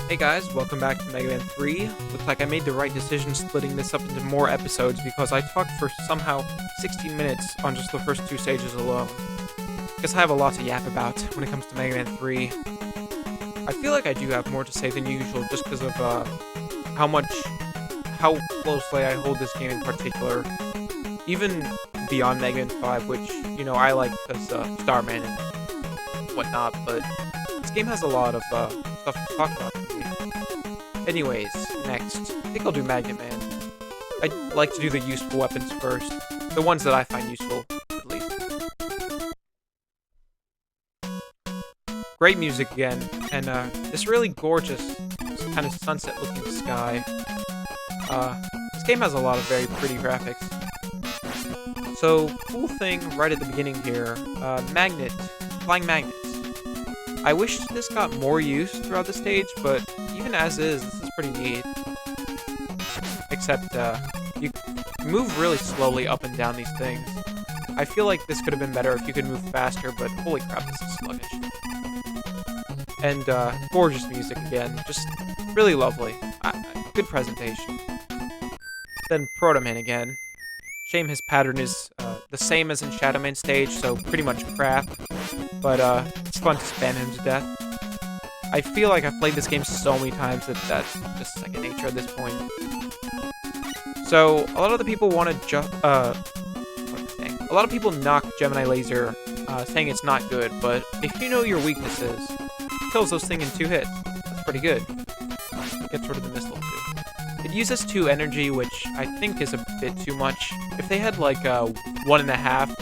Hey guys, welcome back to Mega Man 3. Looks like I made the right decision splitting this up into more episodes because I talked for somehow 16 minutes on just the first two stages alone. Guess I have a lot to yap about when it comes to Mega Man 3. I feel like I do have more to say than usual just because of how closely I hold this game in particular. Even beyond Mega Man 5, which, I like because Starman and whatnot, but this game has a lot of stuff to talk about. Anyways, next, I think I'll do Magnet Man. I'd like to do the useful weapons first. The ones that I find useful, at least. Great music again, and this really gorgeous, kind of sunset-looking sky. This game has a lot of very pretty graphics. So, cool thing right at the beginning here, flying magnets. I wish this got more use throughout the stage, but even as is, this is pretty neat. Except, you move really slowly up and down these things. I feel like this could have been better if you could move faster, but holy crap, this is sluggish. And, gorgeous music again, just really lovely. Good presentation. Then Proto Man again. Shame his pattern is, the same as in Shadow Man stage, so pretty much crap. But, it's fun to spam him to death. I feel like I've played this game so many times that that's just second nature at this point. So, a lot of the people want to a lot of people knock Gemini Laser, saying it's not good, but if you know your weaknesses, it kills those things in 2 hits. That's pretty good. Gets rid of the missile, too. It uses 2 energy, which I think is a bit too much. If they had, like, 1.5,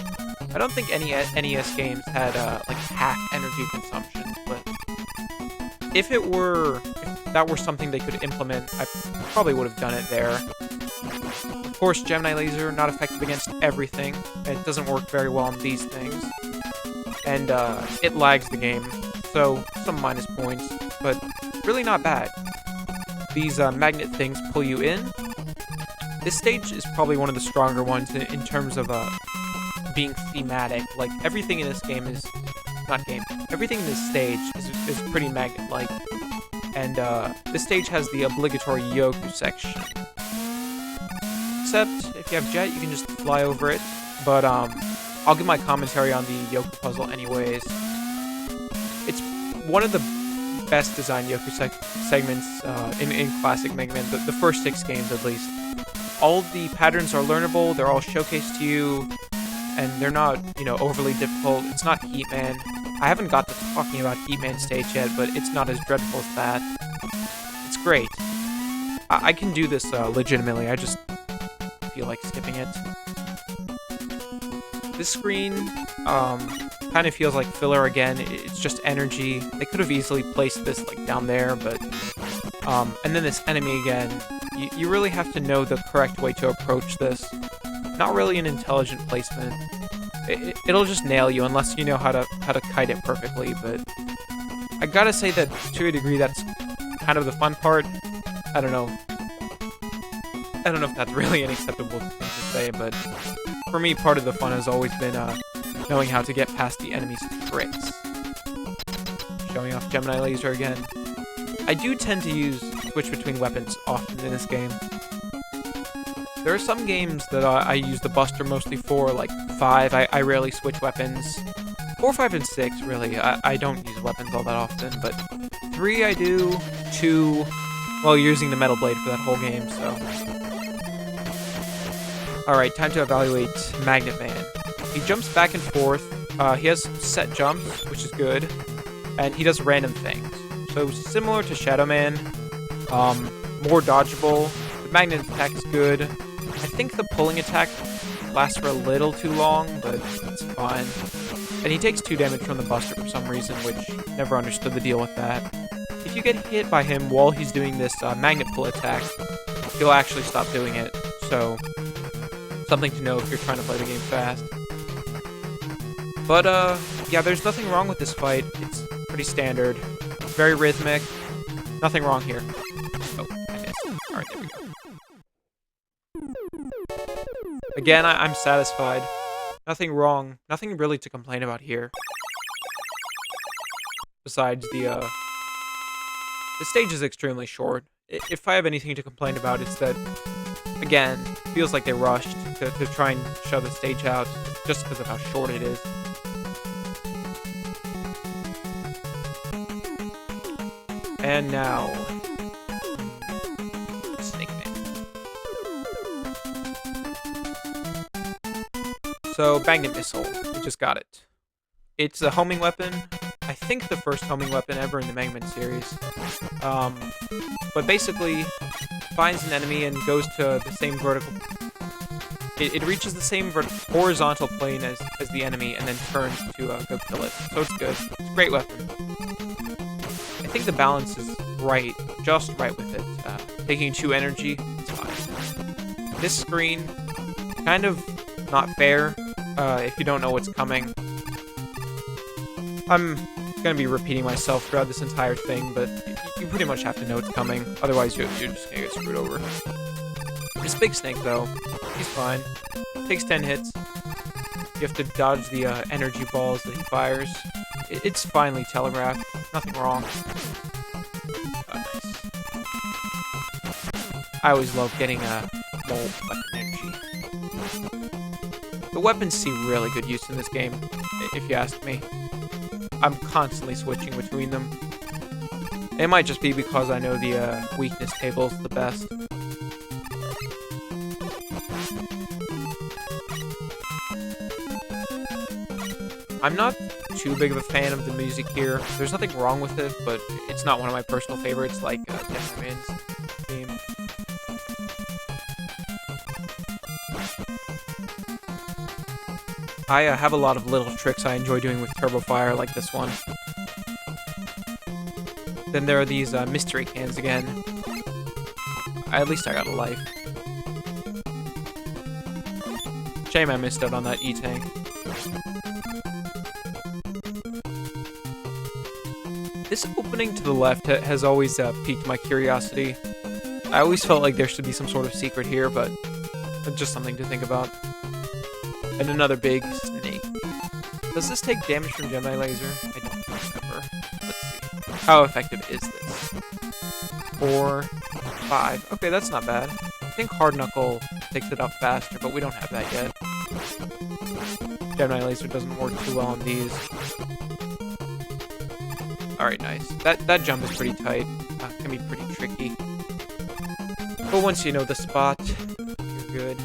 I don't think any NES games had, like, half energy consumption, but if that were something they could implement, I probably would have done it there. Of course, Gemini Laser, not effective against everything, and it doesn't work very well on these things. And, it lags the game, so some minus points, but really not bad. These, magnet things pull you in. This stage is probably one of the stronger ones in terms of, being thematic. Like, everything in this game is... everything in this stage is pretty magnet-like. And, this stage has the obligatory Yoku section. Except, if you have Jet, you can just fly over it. But, I'll give my commentary on the Yoku puzzle anyways. It's one of the best designed Yoku segments, in classic Mega Man, the first 6 games at least. All of the patterns are learnable, they're all showcased to you, and they're not, overly difficult. It's not Heat Man. I haven't got to talking about Heat Man stage yet, but it's not as dreadful as that. It's great. I can do this, legitimately, I just feel like skipping it. This screen, kind of feels like filler again. It's just energy. They could have easily placed this, like, down there, but, and then this enemy again. You really have to know the correct way to approach this. Not really an intelligent placement. It'll just nail you unless you know how to kite it perfectly, but I gotta say that to a degree that's kind of the fun part. I don't know if that's really an acceptable thing to say, but for me, part of the fun has always been knowing how to get past the enemy's tricks. Showing off Gemini Laser again. I do tend to switch between weapons often in this game. There are some games that I use the Buster mostly for, like 5, I rarely switch weapons. 4, 5, and 6, really, I don't use weapons all that often, but 3 I do, 2, well, you're using the Metal Blade for that whole game, so. Alright, time to evaluate Magnet Man. He jumps back and forth, he has set jumps, which is good, and he does random things. So, similar to Shadow Man, more dodgeable, the magnet attack is good. I think the pulling attack lasts for a little too long, but it's fine. And he takes 2 damage from the Buster for some reason, which never understood the deal with that. If you get hit by him while he's doing this magnet pull attack, he'll actually stop doing it, so something to know if you're trying to play the game fast. But, yeah, there's nothing wrong with this fight. It's pretty standard. Very rhythmic. Nothing wrong here. Oh, I missed. Alright, there we go. Again, I'm satisfied. Nothing wrong. Nothing really to complain about here. Besides the The stage is extremely short. If I have anything to complain about, it's that, again, it feels like they rushed to try and show the stage out just because of how short it is. And now, Snake Man. So, Magnet Missile. We just got it. It's a homing weapon. I think the first homing weapon ever in the Mega Man series. But basically, finds an enemy and goes to the same vertical... It reaches the same horizontal plane as the enemy and then turns to go kill it. So it's good. It's a great weapon. I think the balance is right, just right with it. Taking 2 energy, it's fine. This screen, kind of not fair if you don't know what's coming. I'm gonna be repeating myself throughout this entire thing, but you pretty much have to know it's coming. Otherwise, you're just gonna get screwed over. This big snake, though, he's fine. Takes 10 hits. You have to dodge the energy balls that he fires. It's finely telegraphed. Nothing wrong. Nice. I always love getting more weapon energy. The weapons see really good use in this game, if you ask me. I'm constantly switching between them. It might just be because I know the weakness tables the best. I'm not too big of a fan of the music here. There's nothing wrong with it, but it's not one of my personal favorites like Mega Man's theme. I have a lot of little tricks I enjoy doing with Turbo Fire, like this one. Then there are these mystery cans again. At least I got a life. Shame I missed out on that E-Tank. This opening to the left has always piqued my curiosity. I always felt like there should be some sort of secret here, but just something to think about. And another big snake. Does this take damage from Gemini Laser? I don't remember. Let's see. How effective is this? 4, 5. Okay, that's not bad. I think Hard Knuckle takes it up faster, but we don't have that yet. Gemini Laser doesn't work too well on these. Alright, nice. That jump is pretty tight. Can be pretty tricky. But once you know the spot, you're good.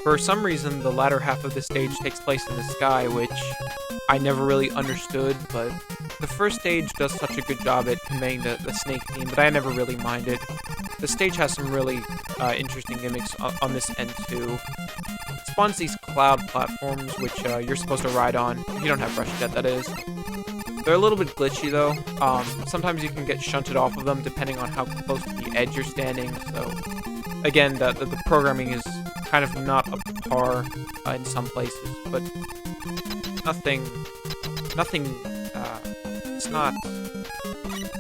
For some reason, the latter half of the stage takes place in the sky, which I never really understood, but the first stage does such a good job at conveying the snake theme that I never really minded. The stage has some really interesting gimmicks on this end, too. It spawns these cloud platforms, which you're supposed to ride on. If you don't have Rush Jet, that is. They're a little bit glitchy, though. Sometimes you can get shunted off of them, depending on how close to the edge you're standing, so... Again, the programming is kind of not up to par in some places, but nothing, it's not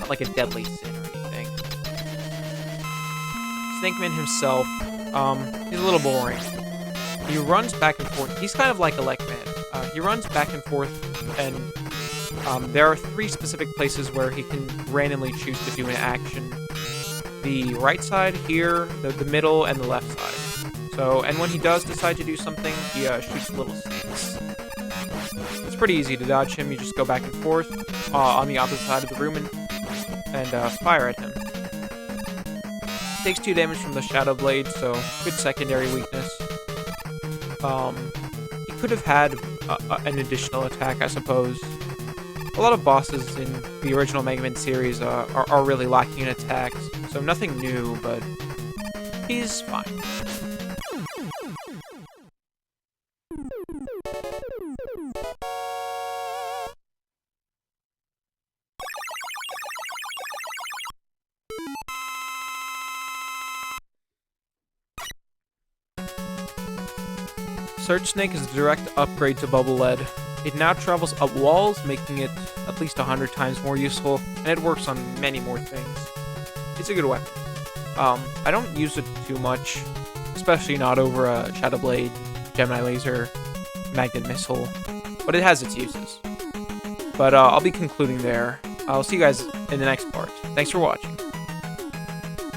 like a deadly sin or anything. Snake Man himself, he's a little boring. He runs back and forth. He's kind of like Electman. He runs back and forth, and there are 3 specific places where he can randomly choose to do an action. The right side here, the middle, and the left side. So, and when he does decide to do something, he shoots little snakes. It's pretty easy to dodge him. You just go back and forth on the opposite side of the room and fire at him. Takes 2 damage from the Shadow Blade, so good secondary weakness. He could have had an additional attack, I suppose. A lot of bosses in the original Mega Man series are really lacking in attacks, so nothing new, but he's fine. Surge Snake is a direct upgrade to Bubble Lead. It now travels up walls, making it at least 100 times more useful, and it works on many more things. It's a good weapon. I don't use it too much, especially not over a Shadow Blade, Gemini Laser, magnet missile, but it has its uses. But I'll be concluding there. I'll see you guys in the next part. Thanks for watching.